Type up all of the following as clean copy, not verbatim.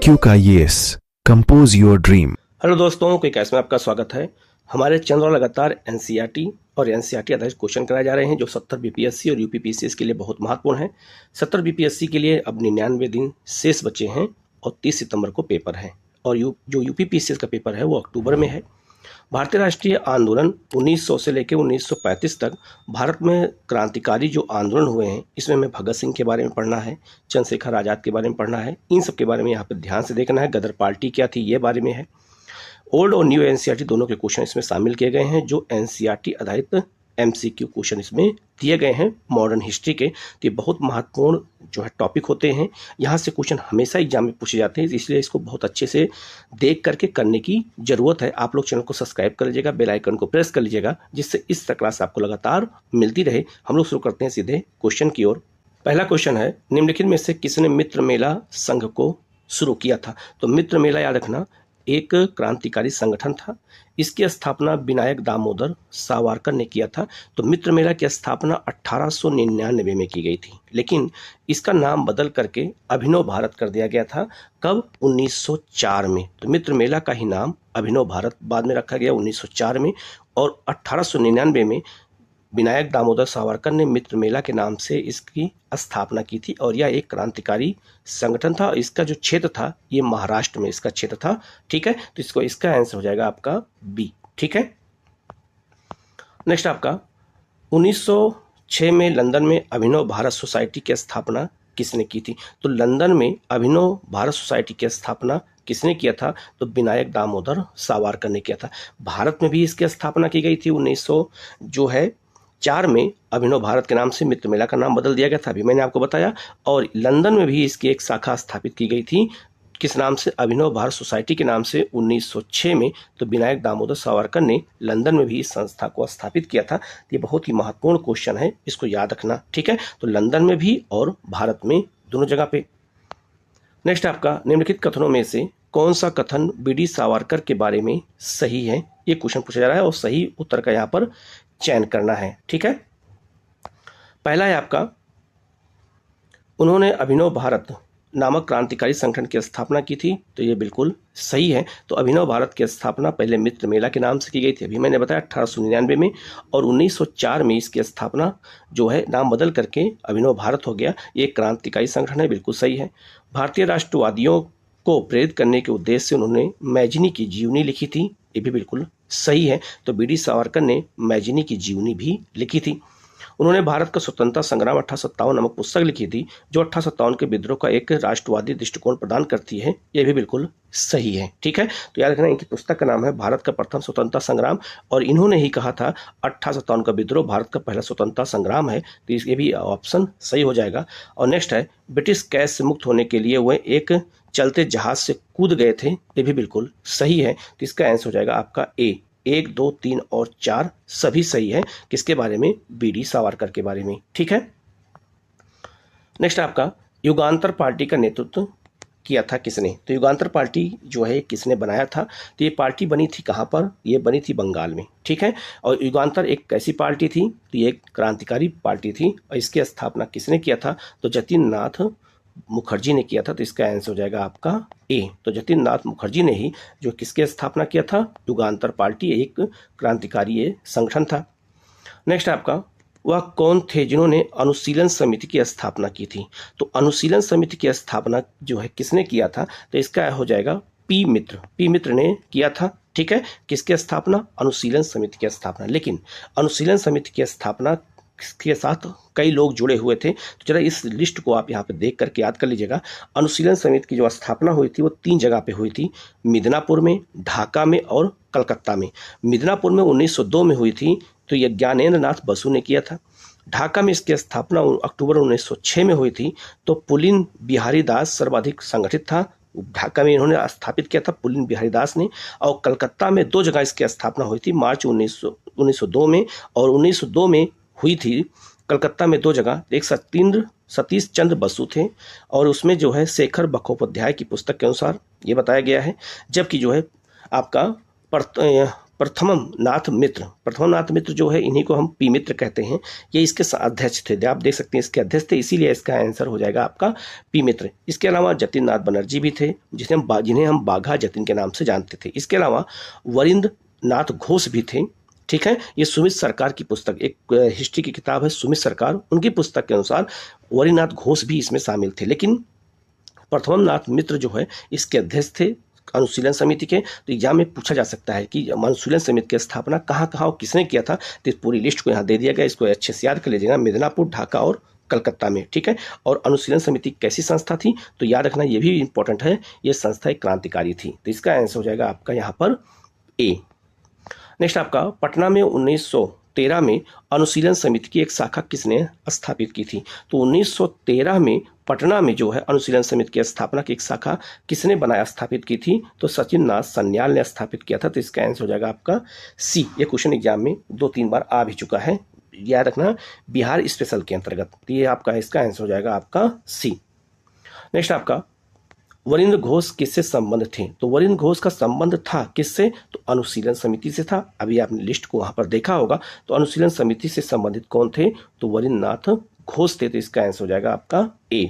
MCQ का yes compose your dream. Hello दोस्तों, quick class में आपका स्वागत है। हमारे चैनल पर लगातार एनसीईआरटी और एनसीईआरटी आधारित क्वेश्चन कराए जा रहे हैं जो 70 बीपीएससी और यूपीपीसीएस के लिए बहुत महत्वपूर्ण है। 70 बीपीएससी के लिए अब 99 दिन शेष बचे हैं और 30 सितंबर को पेपर है और जो यूपीपीसीएस का पेपर है वो अक्टूबर में है। भारतीय राष्ट्रीय आंदोलन 1900 से लेकर 1935 तक भारत में क्रांतिकारी जो आंदोलन हुए हैं, इसमें हमें भगत सिंह के बारे में पढ़ना है, चंद्रशेखर आज़ाद के बारे में पढ़ना है। इन सब के बारे में यहाँ पर ध्यान से देखना है। गदर पार्टी क्या थी, ये बारे में है। ओल्ड और न्यू एनसीईआरटी दोनों के क्वेश्चन इसमें शामिल किए गए हैं। जो एनसीईआरटी आधारित एमसीक्यू क्वेश्चन इसमें दिए गए हैं मॉडर्न हिस्ट्री के, तो ये बहुत महत्वपूर्ण जो है टॉपिक होते हैं। यहाँ से क्वेश्चन हमेशा एग्जाम में पूछे जाते हैं, इसलिए इसको बहुत अच्छे से देख करके करने की ज़रूरत है। आप लोग चैनल को सब्सक्राइब कर लीजिएगा, बेल आइकन को प्रेस कर लीजिएगा, जिससे इस तरह क्लास आपको लगातार मिलती रहे। हम लोग शुरू करते हैं सीधे क्वेश्चन की ओर। पहला क्वेश्चन है, निम्नलिखित में से किसने मित्र मेला संघ को शुरू किया था? तो मित्र मेला याद रखना एक क्रांतिकारी संगठन था। इसकी स्थापना विनायक दामोदर सावरकर ने किया था। तो मित्र मेला की स्थापना 1899 में की गई थी, लेकिन इसका नाम बदल करके अभिनव भारत कर दिया गया था। कब? 1904 में। तो मित्र मेला का ही नाम अभिनव भारत बाद में रखा गया 1904 में, और 1899 में विनायक दामोदर सावरकर ने मित्र मेला के नाम से इसकी स्थापना की थी और यह एक क्रांतिकारी संगठन था। इसका जो क्षेत्र था ये महाराष्ट्र में इसका क्षेत्र था। ठीक है, तो इसका आंसर हो जाएगा आपका बी। ठीक है, नेक्स्ट आपका 1906 में लंदन में अभिनव भारत सोसाइटी की स्थापना किसने की थी? तो लंदन में अभिनव भारत सोसाइटी की स्थापना किसने किया था? तो विनायक दामोदर सावरकर ने किया था। भारत में भी इसकी स्थापना की गई थी 1904 में। अभिनव भारत के नाम से मित्र मेला का नाम बदल दिया गया था, अभी मैंने आपको बताया। और लंदन में भी इसकी एक शाखा स्थापित की गई थी, किस नाम से? अभिनव भारत सोसाइटी के नाम से 1906 में। तो विनायक दामोदर सावरकर ने लंदन में भी इस संस्था को स्थापित किया था। ये बहुत ही महत्वपूर्ण क्वेश्चन है, इसको याद रखना। ठीक है, तो लंदन में भी और भारत में, दोनों जगह पे। नेक्स्ट आपका, निम्नलिखित कथनों में से कौन सा कथन बीडी सावरकर के बारे में सही है? ये क्वेश्चन पूछा जा रहा है और सही उत्तर का यहाँ पर चयन करना है। ठीक है, पहला है आपका, उन्होंने अभिनव भारत नामक क्रांतिकारी संगठन की स्थापना की थी। तो ये बिल्कुल सही है। तो अभिनव भारत की स्थापना पहले मित्र मेला के नाम से की गई थी, अभी मैंने बताया 1899 में, और 1904 में इसकी स्थापना जो है नाम बदल करके अभिनव भारत हो गया। ये क्रांतिकारी संगठन है, बिल्कुल सही है। भारतीय राष्ट्रवादियों को प्रेरित करने के उद्देश्य से उन्होंने मैजिनी की जीवनी लिखी थी, ये भी बिल्कुल सही है। तो बीडी सावरकर ने मैजिनी की जीवनी भी लिखी थी। उन्होंने भारत का स्वतंत्रता संग्राम 1857 नामक पुस्तक लिखी थी, जो 1857 के विद्रोह का एक राष्ट्रवादी दृष्टिकोण प्रदान करती है, यह भी बिल्कुल सही है। ठीक है, तो याद रखना इनकी पुस्तक का नाम है भारत का प्रथम स्वतंत्रता संग्राम, और इन्होंने ही कहा था 1857 का विद्रोह भारत का पहला स्वतंत्रता संग्राम है। तो ये भी ऑप्शन सही हो जाएगा। और नेक्स्ट है, ब्रिटिश कैद से मुक्त होने के लिए वह एक चलते जहाज से कूद गए थे, ये भी बिल्कुल सही है। तो इसका आंसर हो जाएगा आपका ए। 1, 2, 3 और 4 सभी सही है। किसके बारे में? बीडी सावरकर के बारे में। ठीक है, नेक्स्ट आपका, युगांतर पार्टी का नेतृत्व किया था किसने? तो युगांतर पार्टी जो है किसने बनाया था? तो ये पार्टी बनी थी कहाँ पर? ये बनी थी बंगाल में। ठीक है, और युगांतर एक कैसी पार्टी थी? तो ये एक क्रांतिकारी पार्टी थी और इसकी स्थापना किसने किया था? तो जतिन नाथ मुखर्जी ने किया था। तो इसका आंसर हो जाएगा आपका ए। तो जतिन नाथ मुखर्जी ने ही जो किसकी स्थापना किया था? युगांतर पार्टी एक क्रांतिकारी संगठन था। नेक्स्ट आपका, वह कौन थे जिन्होंने अनुशीलन समिति की स्थापना की थी? तो अनुशीलन समिति की स्थापना जो है किसने किया था? तो इसका हो जाएगा पी मित्र। पी मित्र ने किया था। ठीक है, किसकी स्थापना? अनुशीलन समिति की स्थापना। लेकिन अनुशीलन समिति की स्थापना के साथ कई लोग जुड़े हुए थे, तो जरा इस लिस्ट को आप यहाँ पे देख करके याद कर लीजिएगा। अनुशीलन समिति की जो स्थापना हुई थी वो 3 जगह पे हुई थी, मिदनापुर में, ढाका में और कलकत्ता में। मिदनापुर में 1902 में हुई थी, तो यह ज्ञानेंद्र नाथ बसु ने किया था। ढाका में इसकी स्थापना अक्टूबर 1906 में हुई थी, तो पुलिन बिहारी दास सर्वाधिक संगठित था। ढाका में इन्होंने स्थापित किया था पुलिन बिहारी दास ने। और कलकत्ता में 2 जगह इसकी स्थापना हुई थी, मार्च 1902 में, और 1902 में हुई थी कलकत्ता में 2 जगह। एक सतीश चंद्र बसु थे, और उसमें जो है शेखर बख्तोपाध्याय की पुस्तक के अनुसार ये बताया गया है। जबकि जो है आपका प्रथमम नाथ मित्र जो है, इन्हीं को हम पी मित्र कहते हैं। ये इसके अध्यक्ष थे, आप देख सकते हैं इसके अध्यक्ष थे, इसीलिए इसका आंसर हो जाएगा आपका पी मित्र। इसके अलावा जतिन नाथ बनर्जी भी थे, जिन्हें हम बाघा जतिन के नाम से जानते थे। इसके अलावा वरिंद्र नाथ घोष भी थे, ठीक है। ये सुमित सरकार की पुस्तक, एक हिस्ट्री की किताब है सुमित सरकार, उनकी पुस्तक के अनुसार वरिनाथ घोष भी इसमें शामिल थे। लेकिन प्रथम नाथ मित्र जो है इसके अध्यक्ष थे अनुशीलन समिति के। तो एग्जाम में पूछा जा सकता है कि अनुशीलन समिति की स्थापना कहाँ कहाँ और किसने किया था, तो इस पूरी लिस्ट को यहाँ दे दिया गया, इसको अच्छे से याद कर लीजिएगा, मिदनापुर, ढाका और कलकत्ता में, ठीक है। और अनुशीलन समिति कैसी संस्था थी, तो याद रखना ये भी इंपॉर्टेंट है, ये संस्था एक क्रांतिकारी थी। तो इसका आंसर हो जाएगा आपका यहाँ पर ए। नेक्स्ट आपका पटना में 1913 में अनुशीलन समिति की एक शाखा किसने स्थापित की थी, तो 1913 में पटना में जो है अनुशीलन समिति की स्थापना की एक शाखा किसने स्थापित की थी, तो सचिन नाथ सन्याल ने स्थापित किया था। तो इसका आंसर हो जाएगा आपका सी। ये क्वेश्चन एग्जाम में 2-3 बार आ भी चुका है, याद रखना, बिहार स्पेशल के अंतर्गत। तो ये आपका इसका आंसर हो जाएगा आपका सी। नेक्स्ट आपका वरिंद्र घोष किससे संबंध थे, तो वरिंद्र घोष का संबंध था किससे, तो अनुशीलन समिति से था। अभी आपने लिस्ट को वहां पर देखा होगा, तो अनुशीलन समिति से संबंधित कौन थे, तो वरिंद्र नाथ घोष थे। तो इसका आंसर हो जाएगा आपका ए।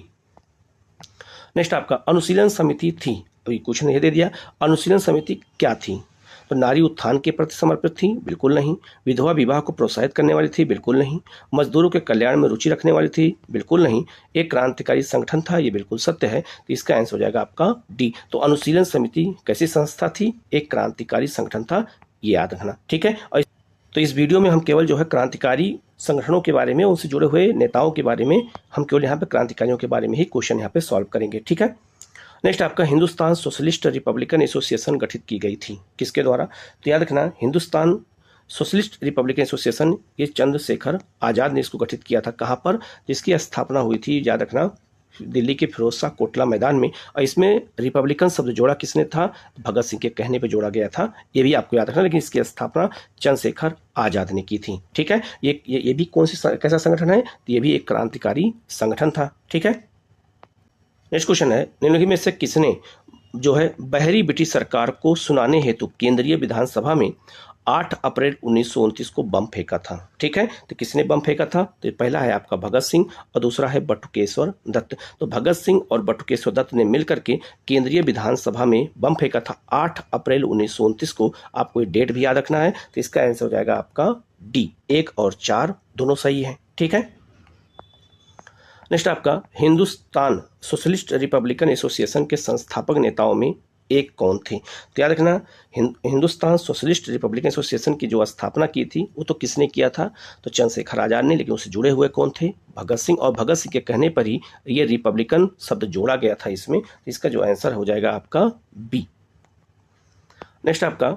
नेक्स्ट आपका अनुशीलन समिति थी, अभी क्वेश्चन ये दे दिया, अनुशीलन समिति क्या थी, तो नारी उत्थान के प्रति समर्पित थी, बिल्कुल नहीं। विधवा विवाह को प्रोत्साहित करने वाली थी, बिल्कुल नहीं। मजदूरों के कल्याण में रुचि रखने वाली थी, बिल्कुल नहीं। एक क्रांतिकारी संगठन था, ये बिल्कुल सत्य है। तो इसका आंसर हो जाएगा आपका डी। तो अनुशीलन समिति कैसी संस्था थी, एक क्रांतिकारी संगठन था, ये याद रखना, ठीक है। और तो इस वीडियो में हम केवल जो है क्रांतिकारी संगठनों के बारे में, उनसे जुड़े हुए नेताओं के बारे में, हम केवल यहाँ पे क्रांतिकारियों के बारे में ही क्वेश्चन यहाँ पे सॉल्व करेंगे, ठीक है। नेक्स्ट आपका हिंदुस्तान सोशलिस्ट रिपब्लिकन एसोसिएशन गठित की गई थी, किसके द्वारा, तो याद रखना हिंदुस्तान सोशलिस्ट रिपब्लिकन एसोसिएशन, ये चंद्रशेखर आज़ाद ने इसको गठित किया था। कहाँ पर, जिसकी स्थापना हुई थी, याद रखना, दिल्ली के फिरोज शाह कोटला मैदान में। और इसमें रिपब्लिकन शब्द जोड़ा किसने था, भगत सिंह के कहने पे जोड़ा गया था, ये भी आपको याद रखना। लेकिन इसकी स्थापना चंद्रशेखर आज़ाद ने की थी, ठीक है। ये भी कौन सी कैसा संगठन है, तो ये भी एक क्रांतिकारी संगठन था, ठीक है। नेक्स्ट क्वेश्चन है, निम्नलिखित में से किसने जो है बहरी ब्रिटिश सरकार को सुनाने हेतु केंद्रीय विधानसभा में 8 अप्रैल 1929 को बम फेंका था, ठीक है। तो किसने बम फेंका था, तो पहला है आपका भगत सिंह और दूसरा है बटुकेश्वर दत्त। तो भगत सिंह और बटुकेश्वर दत्त ने मिलकर के केंद्रीय विधानसभा में बम फेंका था 8 अप्रैल 1929 को। आपको ये डेट भी याद रखना है। तो इसका आंसर हो जाएगा आपका डी। 1 और 4 दोनों सही है, ठीक है। नेक्स्ट आपका हिंदुस्तान सोशलिस्ट रिपब्लिकन एसोसिएशन के संस्थापक नेताओं में एक कौन थे, तो याद रखना हिंदुस्तान सोशलिस्ट रिपब्लिकन एसोसिएशन की जो स्थापना की थी वो तो किसने किया था, तो चंद्रशेखर आज़ाद ने। लेकिन उससे जुड़े हुए कौन थे, भगत सिंह। और भगत सिंह के कहने पर ही ये रिपब्लिकन शब्द जोड़ा गया था इसमें। तो इसका जो आंसर हो जाएगा आपका बी। नेक्स्ट आपका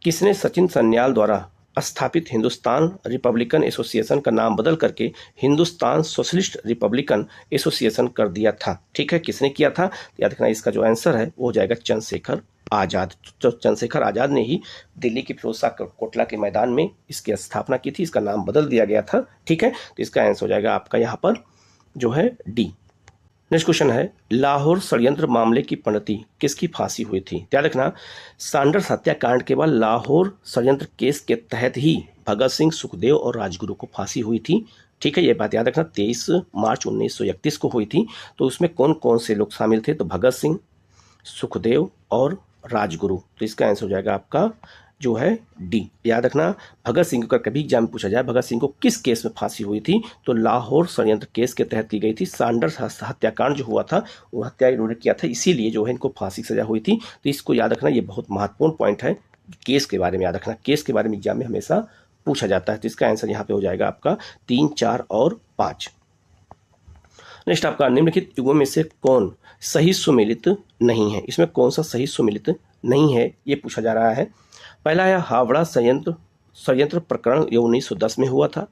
किसने सचिन सन्याल द्वारा स्थापित हिंदुस्तान रिपब्लिकन एसोसिएशन का नाम बदल करके हिंदुस्तान सोशलिस्ट रिपब्लिकन एसोसिएशन कर दिया था, ठीक है। किसने किया था, याद रखना इसका जो आंसर है वो हो जाएगा चंद्रशेखर आज़ाद। तो चंद्रशेखर आज़ाद ने ही दिल्ली के फिरोज शाह कोटला के मैदान में इसकी स्थापना की थी, इसका नाम बदल दिया गया था, ठीक है। तो इसका आंसर हो जाएगा आपका यहाँ पर जो है डी। नेक्स्ट क्वेश्चन है, लाहौर षड्यंत्र मामले की परिणति किसकी फांसी हुई थी, याद रखना सैंडर्स हत्याकांड के बाद लाहौर षड्यंत्र केस के तहत ही भगत सिंह, सुखदेव और राजगुरु को फांसी हुई थी, ठीक है। ये बात याद रखना 23 मार्च 1931 को हुई थी। तो उसमें कौन कौन से लोग शामिल थे, तो भगत सिंह, सुखदेव और राजगुरु। तो इसका आंसर हो जाएगा आपका जो है डी। याद रखना भगत सिंह को कभी एग्जाम में पूछा जाए भगत सिंह को किस केस में फांसी हुई थी, तो लाहौर षड्यंत्र केस के तहत की गई थी। सैंडर्स हत्याकांड जो हुआ था वो हत्या इन्होंने किया था, इसीलिए जो है इनको फांसी की सजा हुई थी। तो इसको याद रखना, ये बहुत महत्वपूर्ण पॉइंट है, केस के बारे में याद रखना, केस के बारे में एग्जाम में हमेशा पूछा जाता है। तो इसका आंसर यहाँ पे हो जाएगा आपका 3, 4 और 5। नेक्स्ट आपका निम्नलिखित युगों में से कौन सही सुमेलित नहीं है, इसमें कौन सा सही सुमेलित नहीं है ये पूछा जा रहा है। पहला है हावड़ा षड्यंत्र प्रकरण, ये 1910 में हुआ था।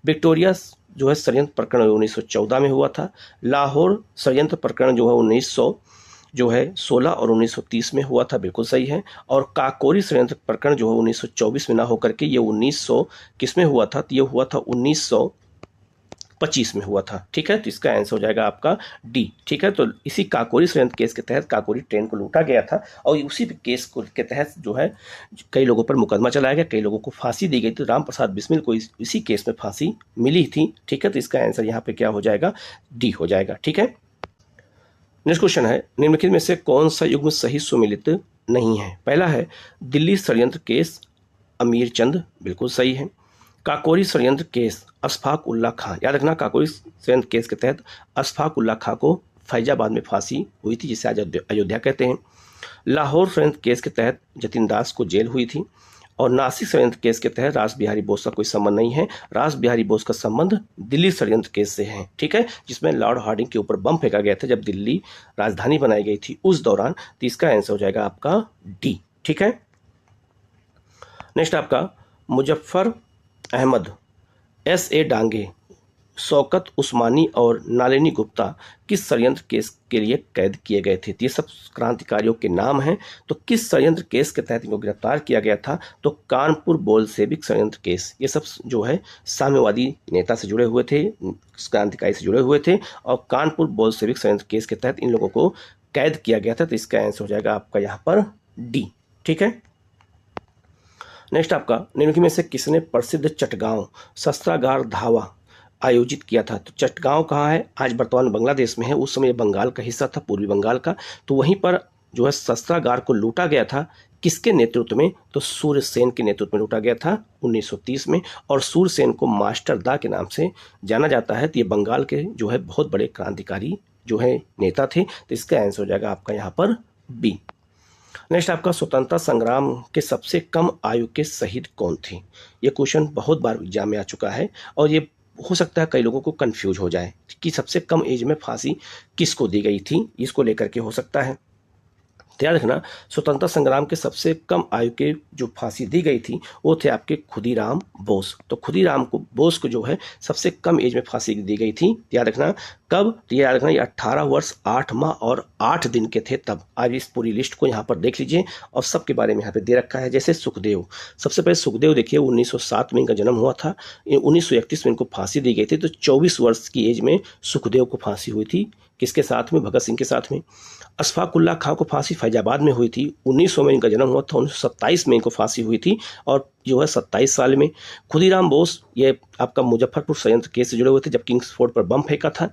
विक्टोरिया जो है षड्यंत्र प्रकरण 1914 में हुआ था। लाहौर षड्यंत्र प्रकरण जो है 1916 और 1930 में हुआ था, बिल्कुल सही है। और काकोरी षड्यंत्र प्रकरण जो है 1924 में ना होकर के ये 1900 किस में हुआ था, तो ये हुआ था 1925 में हुआ था। ठीक है, तो इसका आंसर हो जाएगा आपका डी। ठीक है, तो इसी काकोरी षड्यंत्र केस के तहत काकोरी ट्रेन को लूटा गया था और उसी केस के तहत जो है कई लोगों पर मुकदमा चलाया गया, कई लोगों को फांसी दी गई। तो राम प्रसाद बिस्मिल को इसी केस में फांसी मिली थी। ठीक है, तो इसका आंसर यहाँ पे क्या हो जाएगा, डी हो जाएगा। ठीक है, नेक्स्ट क्वेश्चन है, निम्नलिखित में से कौन सा युग्म सही सुमेलित नहीं है। पहला है दिल्ली षड्यंत्र केस अमीर चंद, बिल्कुल सही है। काकोरी षड्यंत्र केस अशफाक उल्ला खां, याद रखना काकोरी षड्यंत्र केस के तहत अशफाक उल्ला खां को फैजाबाद में फांसी हुई थी, जिसे आज अयोध्या कहते हैं। लाहौर षड्यंत्र केस के तहत जतिन दास को जेल हुई थी। और नासिक षड्यंत्र केस के तहत रास बिहारी बोस का कोई संबंध नहीं है, रास बिहारी बोस का संबंध दिल्ली षड्यंत्र केस से है। ठीक है, जिसमें लॉर्ड हार्डिंग के ऊपर बम फेंका गया था जब दिल्ली राजधानी बनाई गई थी उस दौरान। तो इसका आंसर हो जाएगा आपका डी। ठीक है, नेक्स्ट आपका मुजफ्फर अहमद, S.A. डांगे, शौकत उस्मानी और नालिनी गुप्ता किस षड्यंत्र केस के लिए कैद किए गए थे। ये सब क्रांतिकारियों के नाम हैं। तो किस षड्यंत्र केस के तहत इनको गिरफ्तार किया गया था, तो कानपुर बोल्शेविक षड्यंत्र केस। ये सब जो है साम्यवादी नेता से जुड़े हुए थे, क्रांतिकारी से जुड़े हुए थे और कानपुर बोल्शेविक षड्यंत्र केस के तहत इन लोगों को कैद किया गया था। तो इसका आंसर हो जाएगा आपका यहाँ पर डी। ठीक है, नेक्स्ट आपका निम्नलिखित में से किसने प्रसिद्ध चटगांव शस्त्रागार धावा आयोजित किया था। तो चटगांव कहाँ है, आज वर्तमान बांग्लादेश में है, उस समय बंगाल का हिस्सा था, पूर्वी बंगाल का। तो वहीं पर जो है शस्त्रागार को लूटा गया था, किसके नेतृत्व में, तो सूर्यसेन के नेतृत्व में लूटा गया था 1930 में। और सूर्यसेन को मास्टर दा के नाम से जाना जाता है। तो ये बंगाल के जो है बहुत बड़े क्रांतिकारी जो है नेता थे। तो इसका आंसर हो जाएगा आपका यहाँ पर बी। नेक्स्ट आपका स्वतंत्रता संग्राम के सबसे कम आयु के शहीद कौन थे। ये क्वेश्चन बहुत बार एग्जाम में आ चुका है और ये हो सकता है कई लोगों को कंफ्यूज हो जाए कि सबसे कम एज में फांसी किसको दी गई थी, इसको लेकर के हो सकता है। तो याद रखना स्वतंत्रता संग्राम के सबसे कम आयु के जो फांसी दी गई थी वो थे आपके खुदीराम बोस। तो खुदीराम को बोस को जो है सबसे कम एज में फांसी दी गई थी। याद रखना कब, तो याद रखना ये 18 वर्ष 8 माह और 8 दिन के थे तब। आज इस पूरी लिस्ट को यहाँ पर देख लीजिए और सबके बारे में यहाँ पे दे रखा है। जैसे सुखदेव, सबसे पहले सुखदेव देखिए 1907 में इनका जन्म हुआ था, 1931 में इनको फांसी दी गई थी। तो 24 वर्ष की एज में सुखदेव को फांसी हुई थी, किसके साथ में, भगत सिंह के साथ में। अशफाक उल्ला खां को फांसी फैजाबाद में हुई थी, 1900 में इनका जन्म हुआ था, 1927 में इनको फांसी हुई थी और जो है 27 साल में। खुदीराम बोस ये आपका मुजफ्फरपुर षड्यंत्र केस से जुड़े हुए थे जब किंग्सफोर्ड पर बम फेंका था।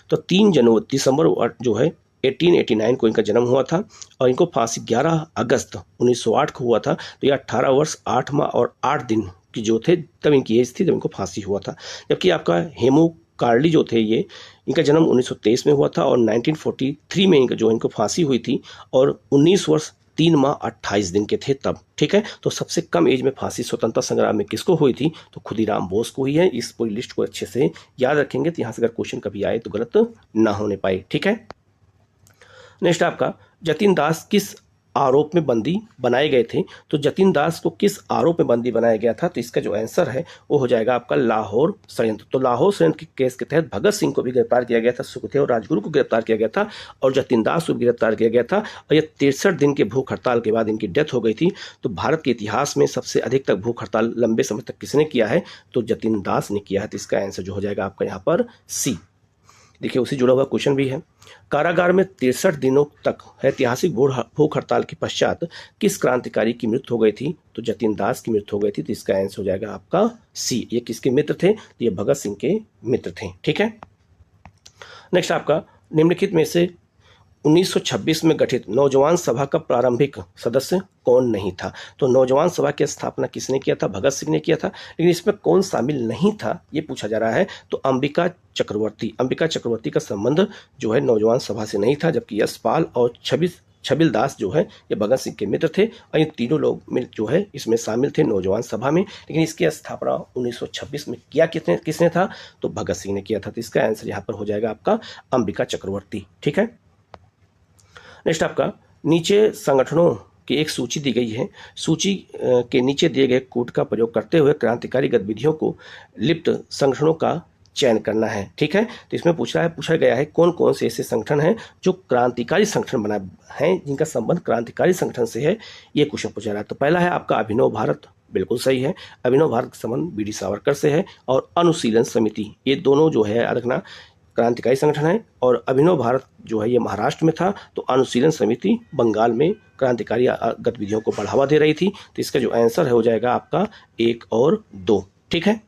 तो 3 दिसंबर जो है 1889 को इनका जन्म हुआ था और इनको फांसी 11 अगस्त 1908 को हुआ था। तो ये 18 वर्ष 8 माह और 8 दिन की जो थे तब इनकी एज थी जब इनको फांसी हुआ था। जबकि आपका हेमू कार्ली जो थे ये इनका जन्म 1923 में हुआ था और 1943 में इनको फांसी हुई थी और 19 वर्ष 3 माह 28 दिन के थे तब। ठीक है, तो सबसे कम एज में फांसी स्वतंत्रता संग्राम में किसको हुई थी, तो खुदीराम बोस को ही है। इस पूरी लिस्ट को अच्छे से याद रखेंगे तो यहाँ से अगर क्वेश्चन कभी आए तो गलत ना होने पाए। ठीक है, नेक्स्ट आपका जतिन दास किस आरोप में बंदी बनाए गए थे। तो जतिन दास को किस आरोप में बंदी बनाया गया था, तो इसका जो आंसर है वो हो जाएगा आपका लाहौर षड्यंत्र। तो लाहौर षड्यंत्र के केस के तहत भगत सिंह को भी गिरफ्तार किया गया था, सुखदेव राजगुरु को गिरफ्तार किया गया था और जतिन दास को भी गिरफ्तार किया गया था। और ये 63 दिन के भूख हड़ताल के बाद इनकी डेथ हो गई थी। तो भारत के इतिहास में सबसे अधिक तक भूख हड़ताल लंबे समय तक किसने किया है, तो जतिन दास ने किया है। तो इसका आंसर जो हो जाएगा आपका यहाँ पर सी। देखिए उसी जुड़ा हुआ क्वेश्चन भी है, कारागार में 63 दिनों तक ऐतिहासिक भूख हड़ताल के पश्चात किस क्रांतिकारी की मृत्यु हो गई थी, तो जतिन दास की मृत्यु हो गई थी। तो इसका आंसर हो जाएगा आपका सी। ये किसके मित्र थे, तो ये भगत सिंह के मित्र थे। ठीक है, नेक्स्ट आपका निम्नलिखित में से 1926 में गठित नौजवान सभा का प्रारंभिक सदस्य कौन नहीं था। तो नौजवान सभा की स्थापना किसने किया था, भगत सिंह ने किया था। लेकिन इसमें कौन शामिल नहीं था ये पूछा जा रहा है, तो अंबिका चक्रवर्ती का संबंध जो है नौजवान सभा से नहीं था। जबकि यशपाल और छबिल दास जो है ये भगत सिंह के मित्र थे और ये तीनों लोग जो है इसमें शामिल थे नौजवान सभा में। लेकिन इसकी स्थापना 1926 में किया किसने था, तो भगत सिंह ने किया था। तो इसका आंसर यहाँ पर हो जाएगा आपका अंबिका चक्रवर्ती। ठीक है, नेक्स्ट आपका नीचे संगठनों की एक सूची दी गई है। सूची के नीचे दिए गए कोड का प्रयोग करते हुए क्रांतिकारी गतिविधियों को लिप्त संगठनों का चयन करना है। ठीक है, तो इसमें पूछा गया है कौन कौन से ऐसे संगठन हैं जो क्रांतिकारी संगठन बनाए हैं, जिनका संबंध क्रांतिकारी संगठन से है, ये क्वेश्चन पूछा रहा है। तो पहला है आपका अभिनव भारत बिल्कुल सही है। अभिनव भारत का संबंध बी डी सावरकर से है। और अनुशीलन समिति, ये दोनों जो है याद रखना क्रांतिकारी संगठन है। और अभिनव भारत जो है ये महाराष्ट्र में था, तो अनुशीलन समिति बंगाल में क्रांतिकारी गतिविधियों को बढ़ावा दे रही थी। तो इसका जो आंसर है हो जाएगा आपका 1 और 2। ठीक है।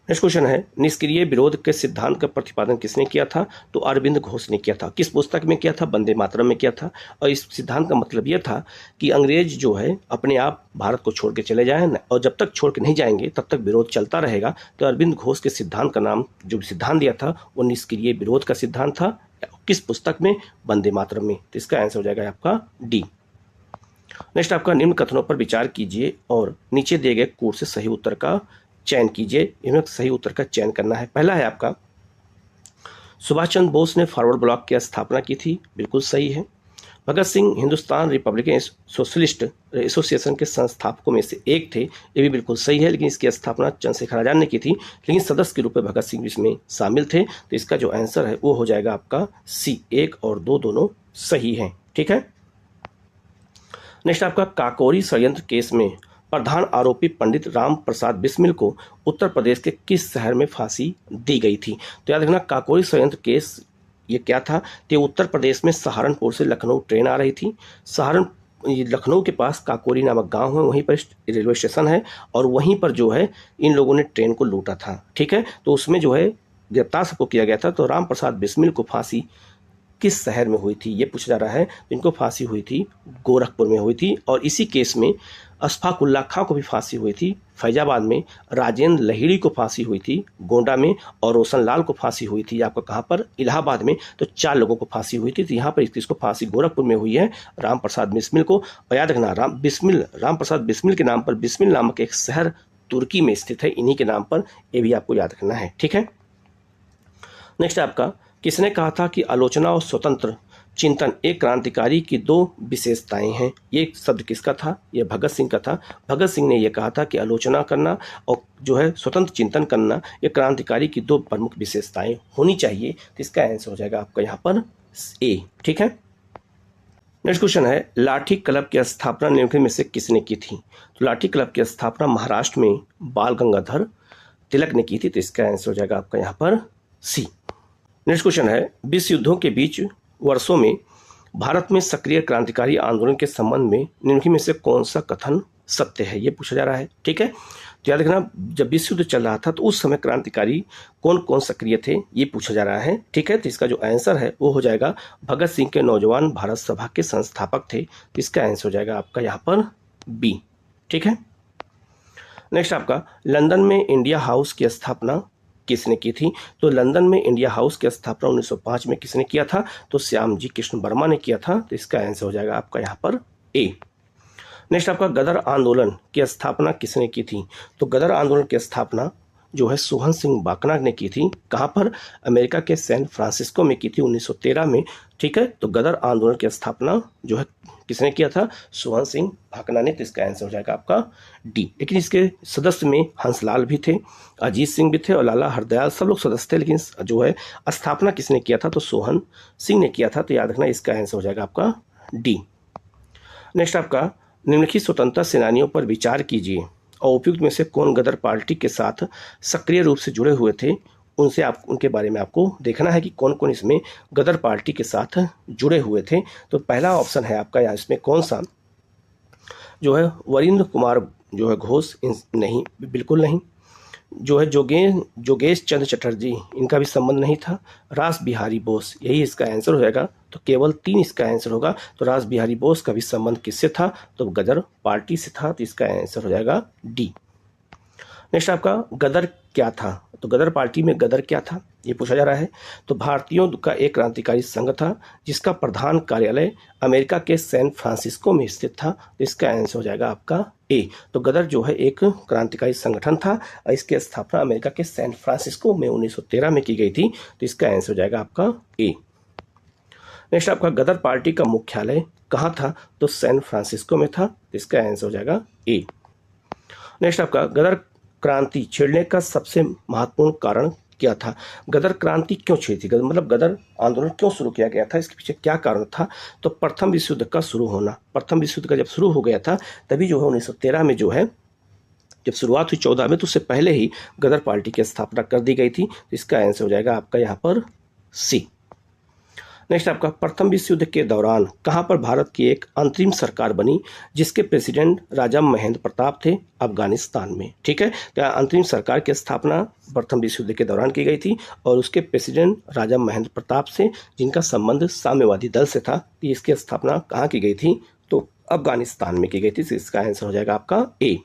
नेक्स्ट क्वेश्चन है, निष्क्रिय विरोध के सिद्धांत का प्रतिपादन किसने किया था? तो अरविंद घोष ने किया था। किस पुस्तक में किया था? वंदे मातरम में किया था। और इस सिद्धांत का मतलब यह था कि अंग्रेज जो है अपने आप भारत को छोड़ के चले जाएं, और जब तक छोड़ के नहीं जाएंगे तब तक विरोध चलता रहेगा। तो अरविंद घोष के सिद्धांत का नाम, जो सिद्धांत दिया था, वो निष्क्रिय विरोध का सिद्धांत था। किस पुस्तक में? वंदे मातरम में। तो इसका आंसर हो जाएगा आपका डी। नेक्स्ट आपका, निम्न कथनों पर विचार कीजिए और नीचे दिए गए कोड से सही उत्तर का चयन कीजिए। इनमें सही उत्तर का चयन करना है। पहला है आपका, सुभाष चंद्र बोस ने फॉरवर्ड ब्लॉक की स्थापना की थी। बिल्कुल सही है। Bhagat Singh Hindustan Republican Socialist Association के संस्थापकों में से एक थे। ये भी बिल्कुल सही है, लेकिन इसकी स्थापना चंद्रशेखर आजाद ने की थी, लेकिन सदस्य के रूप में भगत सिंह इसमें शामिल थे। तो इसका जो आंसर है वो हो जाएगा आपका सी। 1 और 2 दोनों सही हैं। ठीक है। नेक्स्ट आपका, काकोरी षड्यंत्र केस में प्रधान आरोपी पंडित राम प्रसाद बिस्मिल को उत्तर प्रदेश के किस शहर में फांसी दी गई थी? तो याद रखना, काकोरी षड्यंत्र केस ये क्या था? तो उत्तर प्रदेश में सहारनपुर से लखनऊ ट्रेन आ रही थी। लखनऊ के पास काकोरी नामक गांव है, वहीं पर रेलवे स्टेशन है, और वहीं पर जो है इन लोगों ने ट्रेन को लूटा था। ठीक है। तो उसमें जो है गिरफ्तार सबको किया गया था। तो राम प्रसाद बिस्मिल को फांसी किस शहर में हुई थी ये पूछा जा रहा है। इनको फांसी हुई थी गोरखपुर में हुई थी। और इसी केस में अशफाक उल्लाह खां को भी फांसी हुई थी फैजाबाद में, राजेंद्र लहिड़ी को फांसी हुई थी गोंडा में, और रोशन लाल को फांसी हुई थी आपका कहाँ पर? इलाहाबाद में। तो 4 लोगों को फांसी हुई थी। तो यहाँ पर इसको फांसी गोरखपुर में हुई है राम प्रसाद बिस्मिल को। और याद रखना, राम प्रसाद बिस्मिल के नाम पर बिस्मिल नामक एक शहर तुर्की में स्थित है, इन्हीं के नाम पर। ये भी आपको याद रखना है। ठीक है। नेक्स्ट आपका, किसने कहा था कि आलोचना और स्वतंत्र चिंतन एक क्रांतिकारी की 2 विशेषताएं हैं? ये शब्द किसका था? ये भगत सिंह का था। भगत सिंह ने यह कहा था कि आलोचना करना और जो है स्वतंत्र चिंतन करना, ये क्रांतिकारी की 2 प्रमुख विशेषताएं होनी चाहिए। तो इसका आंसर हो जाएगा आपका यहाँ पर ए। ठीक है। नेक्स्ट क्वेश्चन है, लाठी क्लब की स्थापना निम्नलिखित में से किसने की थी? तो लाठी क्लब की स्थापना महाराष्ट्र में बाल गंगाधर तिलक ने की थी। तो इसका आंसर हो जाएगा आपका यहाँ पर सी। नेक्स्ट क्वेश्चन है, विश्व युद्धों के बीच वर्षों में भारत में सक्रिय क्रांतिकारी आंदोलन के संबंध में निम्नलिखित में से कौन सा कथन सत्य है? ये पूछा जा रहा है। ठीक है। तो याद रखना, जब विश्व युद्ध चल रहा था तो उस समय क्रांतिकारी कौन कौन सक्रिय थे ये पूछा जा रहा है। ठीक है। तो इसका जो आंसर है वो हो जाएगा, भगत सिंह के नौजवान भारत सभा के संस्थापक थे। तो इसका आंसर हो जाएगा आपका यहाँ पर बी। ठीक है। नेक्स्ट आपका, लंदन में इंडिया हाउस की स्थापना किसने की थी? तो लंदन में इंडिया हाउस की स्थापना 1905 में किसने किया था? तो श्यामजी कृष्ण वर्मा ने किया था। तो इसका आंसर हो जाएगा आपका यहाँ पर ए। नेक्स्ट आपका, गदर आंदोलन की स्थापना किसने की थी? तो गदर आंदोलन की स्थापना जो है सोहन सिंह बाकना ने की थी। कहाँ पर? अमेरिका के सैन फ्रांसिस्को में की थी 1913 में। ठीक है। तो गदर आंदोलन की स्थापना जो है किसने किया था? सोहन सिंह बाकना ने। तो इसका आंसर हो जाएगा आपका डी। लेकिन इसके सदस्य में हंसलाल भी थे, अजीत सिंह भी थे, और लाला हरदयाल, सब लोग सदस्य थे। लेकिन जो है स्थापना किसने किया था? तो सोहन सिंह ने किया था। तो याद रखना, इसका आंसर हो जाएगा आपका डी। नेक्स्ट आपका, निम्नलिखित स्वतंत्रता सेनानियों पर विचार कीजिए और उपयुक्त में से कौन गदर पार्टी के साथ सक्रिय रूप से जुड़े हुए थे? उनके बारे में आपको देखना है कि कौन कौन इसमें गदर पार्टी के साथ जुड़े हुए थे। तो पहला ऑप्शन है आपका यहाँ इसमें कौन सा जो है, वरिंद्र कुमार जो है घोष, नहीं, बिल्कुल नहीं। जो है जोगेश चंद्र चटर्जी, इनका भी संबंध नहीं था। रास बिहारी बोस, यही इसका आंसर हो जाएगा। तो केवल 3 इसका आंसर होगा। तो रास बिहारी बोस का भी संबंध किससे था? तो गदर पार्टी से था। तो इसका आंसर हो जाएगा डी। नेक्स्ट आपका, गदर क्या था? तो गदर पार्टी में गदर क्या था ये पूछा जा रहा है। तो भारतीयों का एक क्रांतिकारी संघ था जिसका प्रधान कार्यालय अमेरिका के सैन फ्रांसिस्को में स्थित था। तो इसका आंसर हो जाएगा आपका ए। तो गदर जो है एक क्रांतिकारी संगठन था और इसकी स्थापना अमेरिका के सैन फ्रांसिस्को में 1913 में की गई थी। तो इसका आंसर हो जाएगा आपका ए। नेक्स्ट आपका, गदर पार्टी का मुख्यालय कहाँ था? तो सैन फ्रांसिस्को में था। तो इसका आंसर हो जाएगा ए। नेक्स्ट आपका, गदर क्रांति छेड़ने का सबसे महत्वपूर्ण कारण क्या था? गदर क्रांति क्यों छिड़ी थी? मतलब गदर आंदोलन क्यों शुरू किया गया था? इसके पीछे क्या कारण था? तो प्रथम विश्व युद्ध का शुरू होना। प्रथम विश्व युद्ध का जब शुरू हो गया था तभी जो है 1913 में जो है जब शुरुआत हुई 14 में तो उससे पहले ही गदर पार्टी की स्थापना कर दी गई थी। तो इसका आंसर हो जाएगा आपका यहाँ पर सी। नेक्स्ट आपका प्रथम विश्व युद्ध के दौरान कहाँ पर भारत की एक अंतरिम सरकार बनी जिसके प्रेसिडेंट राजा महेंद्र प्रताप थे? अफगानिस्तान में। ठीक है, तो अंतरिम सरकार की स्थापना प्रथम विश्व युद्ध के दौरान की गई थी और उसके प्रेसिडेंट राजा महेंद्र प्रताप से जिनका संबंध साम्यवादी दल से था। इसकी स्थापना कहाँ की गई थी? तो अफगानिस्तान में की गई थी। तो इसका आंसर हो जाएगा आपका ए।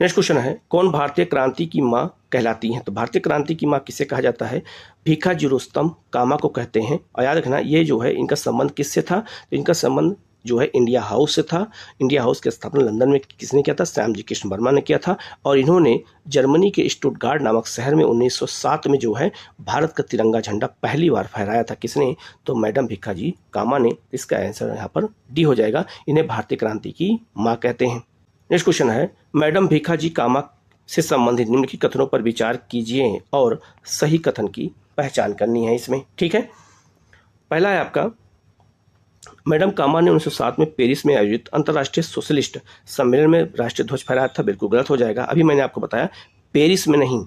नेक्स्ट क्वेश्चन है, कौन भारतीय क्रांति की माँ कहलाती हैं? तो भारतीय क्रांति की माँ किसे कहा जाता है? भीखाजी रुस्तम कामा को कहते हैं। और याद रखना ये जो है इनका संबंध किससे था? तो इनका संबंध जो है इंडिया हाउस से था। इंडिया हाउस की स्थापना लंदन में किसने किया था? श्यामजी कृष्ण वर्मा ने किया था। और इन्होंने जर्मनी के स्टुटगार्ट नामक शहर में 1907 में जो है भारत का तिरंगा झंडा पहली बार फहराया था। किसने? तो मैडम भीखाजी कामा ने। इसका आंसर यहाँ पर डी हो जाएगा। इन्हें भारतीय क्रांति की माँ कहते हैं। नेक्स्ट क्वेश्चन है, मैडम भीखाजी कामा से संबंधित निम्नलिखित कथनों पर विचार कीजिए और सही कथन की पहचान करनी है इसमें। ठीक है, पहला है आपका, मैडम कामा ने 1907 में पेरिस में आयोजित अंतर्राष्ट्रीय सोशलिस्ट सम्मेलन में राष्ट्रीय ध्वज फहराया था। बिल्कुल गलत हो जाएगा। अभी मैंने आपको बताया पेरिस में नहीं,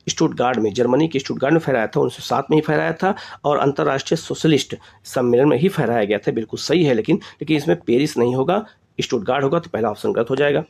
स्टुटगार्ट में, जर्मनी के स्टुटगार्ट में फहराया था। 1907 में ही फहराया था और अंतर्राष्ट्रीय सोशलिस्ट सम्मेलन में ही फहराया गया था। बिल्कुल सही है, लेकिन इसमें पेरिस नहीं होगा, स्टुटगार्ट होगा। तो पहला ऑप्शन गलत हो जाएगा।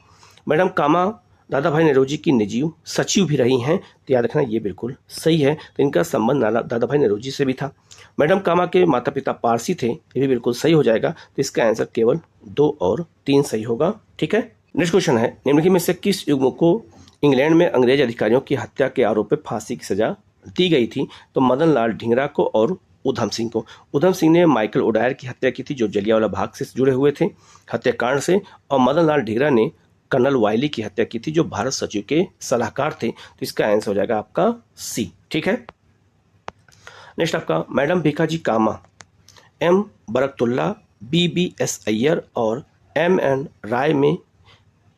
मैडम कामा दादा भाई नौरोजी की निजी सचिव भी रही हैं। तो याद रखना ये बिल्कुल सही है। तो इनका संबंध दादा भाई नौरोजी से भी था। मैडम कामा के माता पिता पारसी थे। ये भी बिल्कुल सही हो जाएगा। तो इसका आंसर केवल 2 और 3 सही होगा। ठीक है, नेक्स्ट क्वेश्चन है, निम्नलिखित में से किस युग्म को इंग्लैंड में अंग्रेज अधिकारियों की हत्या के आरोप में फांसी की सजा दी गई थी? तो मदन लाल ढींगरा को और उधम सिंह को। उधम सिंह ने माइकल ओडायर की हत्या की थी जो जलियांवाला बाग से जुड़े हुए थे हत्याकांड से, और मदन लाल ढींगरा ने कर्नल वायली की हत्या की थी जो भारत सचिव के सलाहकार थे। तो इसका आंसर हो जाएगा आपका सी। ठीक है, नेक्स्ट आपका, मैडम भीखाजी कामा एम बरकतुल्ला, BBS अय्यर और MN राय में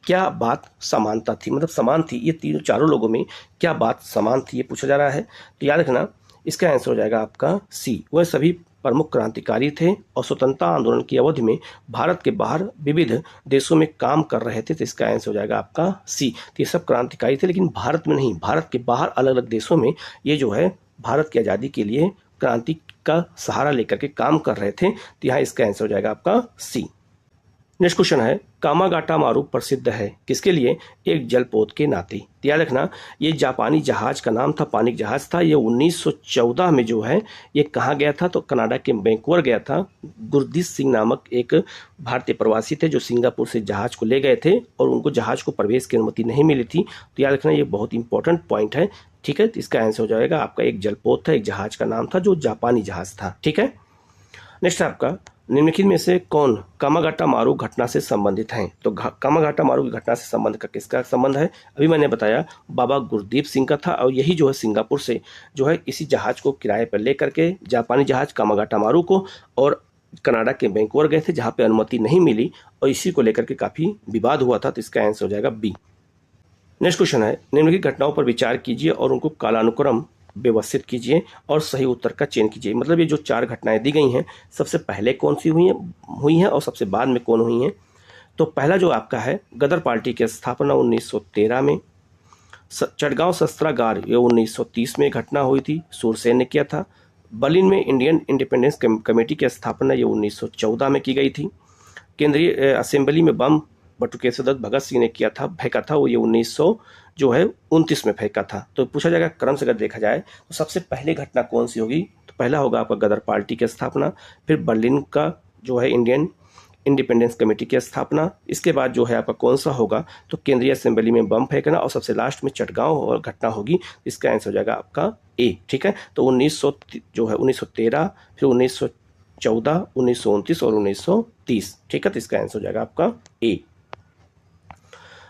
क्या बात समानता थी? मतलब समान थी, ये चारों लोगों में क्या बात समान थी, ये पूछा जा रहा है। तो याद रखना इसका आंसर हो जाएगा आपका सी। वह सभी प्रमुख क्रांतिकारी थे और स्वतंत्रता आंदोलन की अवधि में भारत के बाहर विविध देशों में काम कर रहे थे। तो इसका आंसर हो जाएगा आपका सी। तो ये सब क्रांतिकारी थे, लेकिन भारत में नहीं, भारत के बाहर अलग अलग देशों में ये जो है भारत की आज़ादी के लिए क्रांति का सहारा लेकर के काम कर रहे थे। तो यहाँ इसका आंसर हो जाएगा आपका सी। नेक्स्ट क्वेश्चन है, कामागाटा मारू प्रसिद्ध है किसके लिए? एक जलपोत के नाते। याद रखना ये जापानी जहाज का नाम था, पानी जहाज था। ये 1914 में जो है ये कहाँ गया था? तो कनाडा के वैंकूवर गया था। गुरदीप सिंह नामक एक भारतीय प्रवासी थे जो सिंगापुर से जहाज को ले गए थे और उनको जहाज को प्रवेश की अनुमति नहीं मिली थी। तो याद रखना ये बहुत इंपॉर्टेंट पॉइंट है। ठीक है, तो इसका आंसर हो जाएगा आपका एक जलपोत था, एक जहाज का नाम था जो जापानी जहाज था। ठीक है, नेक्स्ट आपका, निम्नलिखित में से कौन कामागाटा मारू घटना से संबंधित हैं? तो कामागाटा मारू की घटना से संबंध का किसका संबंध है? अभी मैंने बताया बाबा गुरदीप सिंह का था और यही जो है सिंगापुर से जो है इसी जहाज को किराए पर लेकर के जापानी जहाज कामागाटा मारू को और कनाडा के वैंकूवर गए थे जहाँ पे अनुमति नहीं मिली और इसी को लेकर के काफ़ी विवाद हुआ था। तो इसका आंसर हो जाएगा बी। नेक्स्ट क्वेश्चन है, निम्नलिखित घटनाओं पर विचार कीजिए और उनको कालानुक्रम व्यवस्थित कीजिए और सही उत्तर का चयन कीजिए। मतलब ये जो 4 घटनाएं दी गई हैं सबसे पहले कौन सी हुई हैं और सबसे बाद में कौन हुई हैं? तो पहला जो आपका है गदर पार्टी की स्थापना 1913 में, चटगांव शस्त्रागार ये 1930 में घटना हुई थी, सूरसेन ने किया था। बर्लिन में इंडियन इंडिपेंडेंस कमेटी की स्थापना ये 1914 में की गई थी। केंद्रीय असेंबली में बम बटुके सदस्य भगत सिंह ने किया था, फेंका था, वो ये 1929 में फेंका था। तो पूछा जाएगा क्रम से अगर देखा जाए तो सबसे पहले घटना कौन सी होगी? तो पहला होगा आपका गदर पार्टी की स्थापना, फिर बर्लिन का जो है इंडियन इंडिपेंडेंस कमेटी की स्थापना, इसके बाद जो है आपका कौन सा होगा? तो केंद्रीय असेंबली में बम फेंकना और सबसे लास्ट में चटगांव और घटना होगी। इसका आंसर हो जाएगा आपका ए। ठीक है, तो 1913, फिर 1914, 1929 और 1930। ठीक है, तो इसका आंसर हो जाएगा आपका ए।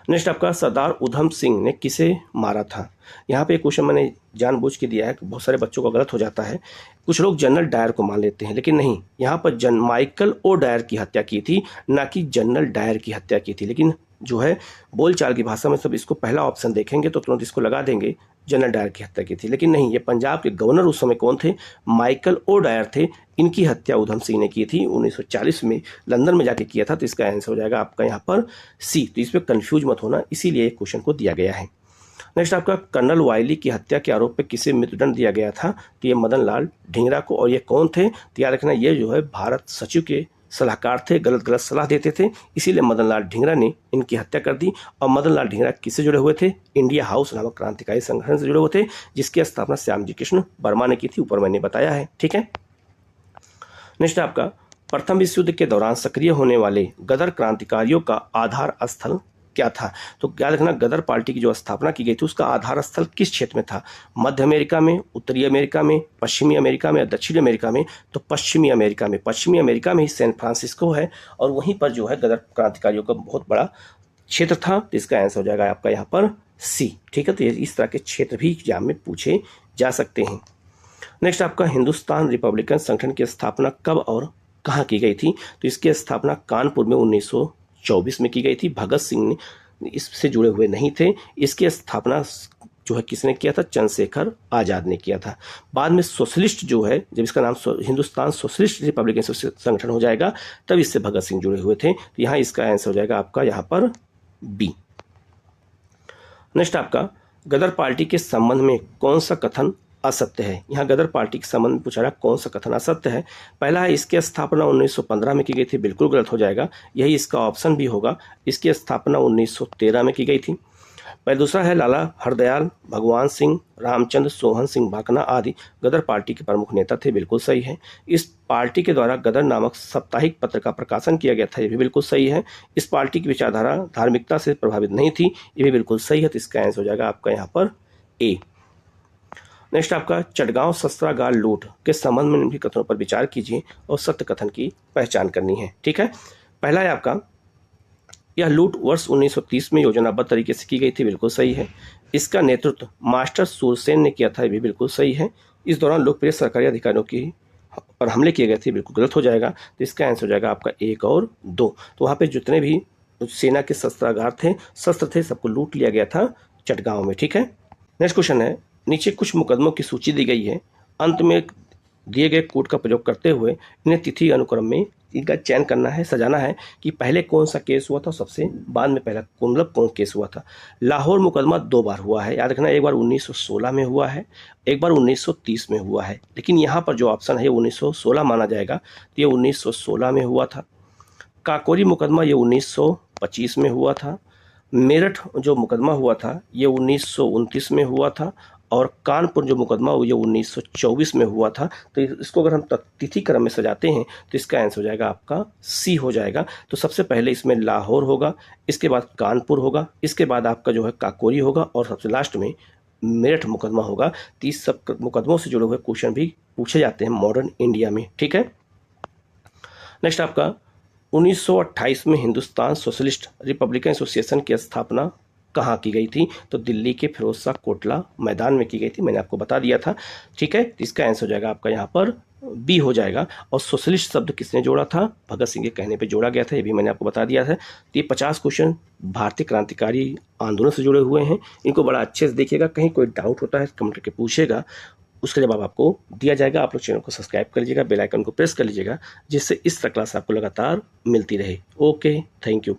नेक्स्ट आपका, सरदार उधम सिंह ने किसे मारा था? यहाँ पे एक क्वेश्चन मैंने जानबूझ के दिया है, बहुत सारे बच्चों को गलत हो जाता है। कुछ लोग जनरल डायर को मान लेते हैं, लेकिन नहीं, यहाँ पर माइकल ओ डायर की हत्या की थी, ना कि जनरल डायर की हत्या की थी। लेकिन जो है बोलचाल की भाषा में सब इसको पहला ऑप्शन देखेंगे तो तुरंत इसको लगा देंगे, जनरल डायर की हत्या की थी, लेकिन नहीं, ये पंजाब के गवर्नर उस समय कौन थे? माइकल ओ डायर थे। इनकी हत्या उधम सिंह ने की थी 1940 में, लंदन में जाके किया था। तो इसका आंसर हो जाएगा आपका यहाँ पर सी। तो इसमें कंफ्यूज मत होना, इसीलिए क्वेश्चन को दिया गया है। नेक्स्ट आपका, कर्नल वायली की हत्या के आरोप पे किसे मृत्युदंड दिया गया था? तो ये मदन लाल ढींगरा को। और ये कौन थे? तो याद रखना, ये जो है भारत सचिव के सलाहकार थे, गलत गलत सलाह देते थे, इसीलिए मदन लाल ढींगरा ने इनकी हत्या कर दी। और मदन लाल ढींगरा किससे जुड़े हुए थे? इंडिया हाउस नामक क्रांतिकारी संगठन से जुड़े हुए थे, जिसकी स्थापना श्यामजी कृष्ण वर्मा ने की थी, ऊपर मैंने बताया है। ठीक है। नेक्स्ट आपका, प्रथम विश्व युद्ध के दौरान सक्रिय होने वाले गदर क्रांतिकारियों का आधार स्थल क्या था? तो याद रखना, गदर पार्टी की जो स्थापना की गई थी उसका आधार स्थल किस क्षेत्र में था? मध्य अमेरिका में, उत्तरी अमेरिका में, पश्चिमी अमेरिका में या दक्षिणी अमेरिका में? तो पश्चिमी अमेरिका में। पश्चिमी अमेरिका में ही सैन फ्रांसिस्को है, और वहीं पर जो है गदर क्रांतिकारियों का बहुत बड़ा क्षेत्र था। तो इसका आंसर हो जाएगा आपका यहाँ पर सी। ठीक है। तो इस तरह के क्षेत्र भी एग्जाम में पूछे जा सकते हैं। नेक्स्ट आपका, हिंदुस्तान रिपब्लिकन संगठन की स्थापना कब और कहाँ की गई थी? तो इसकी स्थापना कानपुर में 1924 में की गई थी। भगत सिंह ने इससे जुड़े हुए नहीं थे। इसकी स्थापना जो है किसने किया था? चंद्रशेखर आज़ाद ने किया था। बाद में सोशलिस्ट जो है, जब इसका नाम हिंदुस्तान सोशलिस्ट रिपब्लिकन संगठन हो जाएगा, तब इससे भगत सिंह जुड़े हुए थे। तो यहाँ इसका आंसर हो जाएगा आपका यहाँ पर बी। नेक्स्ट आपका, गदर पार्टी के संबंध में कौन सा कथन असत्य है? यहाँ गदर पार्टी के संबंध में पूछा रहा कौन सा कथन असत्य है। पहला है, इसकी स्थापना 1915 में की गई थी, बिल्कुल गलत हो जाएगा, यही इसका ऑप्शन भी होगा। इसकी स्थापना 1913 में की गई थी। पहले दूसरा है, लाला हरदयाल, भगवान सिंह, रामचंद्र, सोहन सिंह भाकना आदि गदर पार्टी के प्रमुख नेता थे, बिल्कुल सही है। इस पार्टी के द्वारा गदर नामक साप्ताहिक पत्र का प्रकाशन किया गया था, ये भी बिल्कुल सही है। इस पार्टी की विचारधारा धार्मिकता से प्रभावित नहीं थी, ये भी बिल्कुल सही है। तो इसका आंसर हो जाएगा आपका यहाँ पर ए। नेक्स्ट आपका, चटगांव शस्त्रागार लूट के संबंध में निम्नलिखित कथनों पर विचार कीजिए और सत्य कथन की पहचान करनी है। ठीक है। पहला है आपका, यह लूट वर्ष 1930 में योजनाबद्ध तरीके से की गई थी, बिल्कुल सही है। इसका नेतृत्व मास्टर सूरसेन ने किया था, ये भी बिल्कुल सही है। इस दौरान लोकप्रिय सरकारी अधिकारियों की पर हमले किए गए थे, बिल्कुल गलत हो जाएगा। तो इसका आंसर हो जाएगा आपका 1 और 2। तो वहाँ पे जितने भी सेना के शस्त्रागार थे, शस्त्र थे, सबको लूट लिया गया था चटगांव में। ठीक है। नेक्स्ट क्वेश्चन है, नीचे कुछ मुकदमों की सूची दी गई है, अंत में दिए गए कोड का प्रयोग करते हुए इन्हें तिथि अनुक्रम में इनका चयन करना है, सजाना है कि पहले कौन सा केस हुआ था, सबसे बाद में पहला कौन केस हुआ था। लाहौर मुकदमा 2 बार हुआ है, याद रखना, एक बार 1916 में हुआ है, एक बार 1930 में हुआ है, लेकिन यहाँ पर जो ऑप्शन है ये 1916 माना जाएगा, तो ये 1916 में हुआ था। काकोरी मुकदमा ये 1925 में हुआ था। मेरठ जो मुकदमा हुआ था ये 1929 में हुआ था, और कानपुर जो मुकदमा ये 1924 में हुआ था। तो इसको अगर हम तिथि क्रम में सजाते हैं तो इसका आंसर हो जाएगा आपका सी हो जाएगा। तो सबसे पहले इसमें लाहौर होगा, इसके बाद कानपुर होगा, इसके बाद आपका जो है काकोरी होगा, और सबसे लास्ट में मेरठ मुकदमा होगा। तो इस सब मुकदमों से जुड़े हुए क्वेश्चन भी पूछे जाते हैं मॉडर्न इंडिया में। ठीक है। नेक्स्ट आपका, 1928 में हिंदुस्तान सोशलिस्ट रिपब्लिकन एसोसिएशन की स्थापना कहाँ की गई थी? तो दिल्ली के फिरोज शाह कोटला मैदान में की गई थी, मैंने आपको बता दिया था। ठीक है। इसका आंसर हो जाएगा आपका यहाँ पर बी हो जाएगा। और सोशलिस्ट शब्द किसने जोड़ा था? भगत सिंह के कहने पे जोड़ा गया था, ये भी मैंने आपको बता दिया था। तो ये 50 क्वेश्चन भारतीय क्रांतिकारी आंदोलन से जुड़े हुए हैं, इनको बड़ा अच्छे से देखिएगा। कहीं कोई डाउट होता है कमेंट करके पूछेगा, उसका जवाब आपको दिया जाएगा। आप लोग चैनल को सब्सक्राइब कर लीजिएगा, बेल आइकन को प्रेस कर लीजिएगा, जिससे इस तरह क्लास आपको लगातार मिलती रहे। Okay, thank you.